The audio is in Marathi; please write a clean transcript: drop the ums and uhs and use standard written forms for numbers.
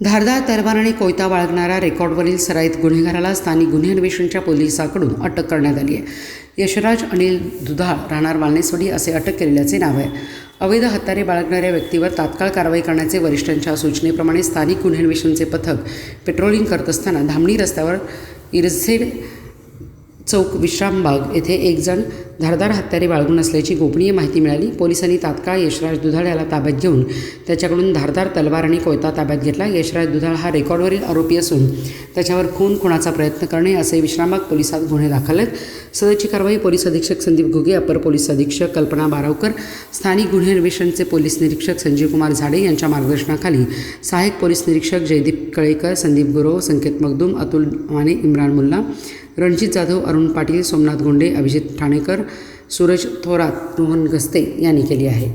धारदार तलवार आणि कोयता बाळगणाऱ्या रेकॉर्डवरील सराईत गुन्हेगाराला स्थानिक गुन्हे अन्वेषणच्या पोलिसांकडून अटक करण्यात आली आहे। यशराज अनिल दुधाळ राहणार वालनेसवाडी असे अटक केलेल्याचे नाव आहे। अवैध हत्यारे बाळगणाऱ्या व्यक्तीवर तात्काळ कारवाई करण्याचे वरिष्ठांच्या सूचनेप्रमाणे स्थानिक गुन्हे अन्वेषणचे पथक पेट्रोलिंग करत असताना धामणी रस्त्यावर इरझेड चौक विश्रामबाग येथे एक जण धारदार हत्यारे बाळगून असल्याची गोपनीय माहिती मिळाली। पोलिसांनी तात्काळ यशराज दुधाळ याला ताब्यात घेऊन त्याच्याकडून धारदार तलवार आणि कोयता ताब्यात घेतला। यशराज दुधाळ हा रेकॉर्डवरील आरोपी असून त्याच्यावर खुनाचा प्रयत्न करणे असे विश्रामबाग पोलिसात गुन्हे दाखल आहेत। सदरची कारवाई पोलीस अधीक्षक संदीप घुगे, अपर पोलीस अधीक्षक कल्पना बारावकर, स्थानिक गुन्हे अन्वेषणचे पोलीस निरीक्षक संजीव कुमार झाडे यांच्या मार्गदर्शनाखाली सहाय्यक पोलीस निरीक्षक जयदीप कळेकर, संदीप गुरव, संकेत मगदूम, अतुल माने, इम्रान मुल्ला, रणजित जाधव, अरुण पाटील, सोमनाथ गोंडे, अभिजित ठाणेकर, सूरज थोरात, रोहन गस्ते यांनी केली आहे।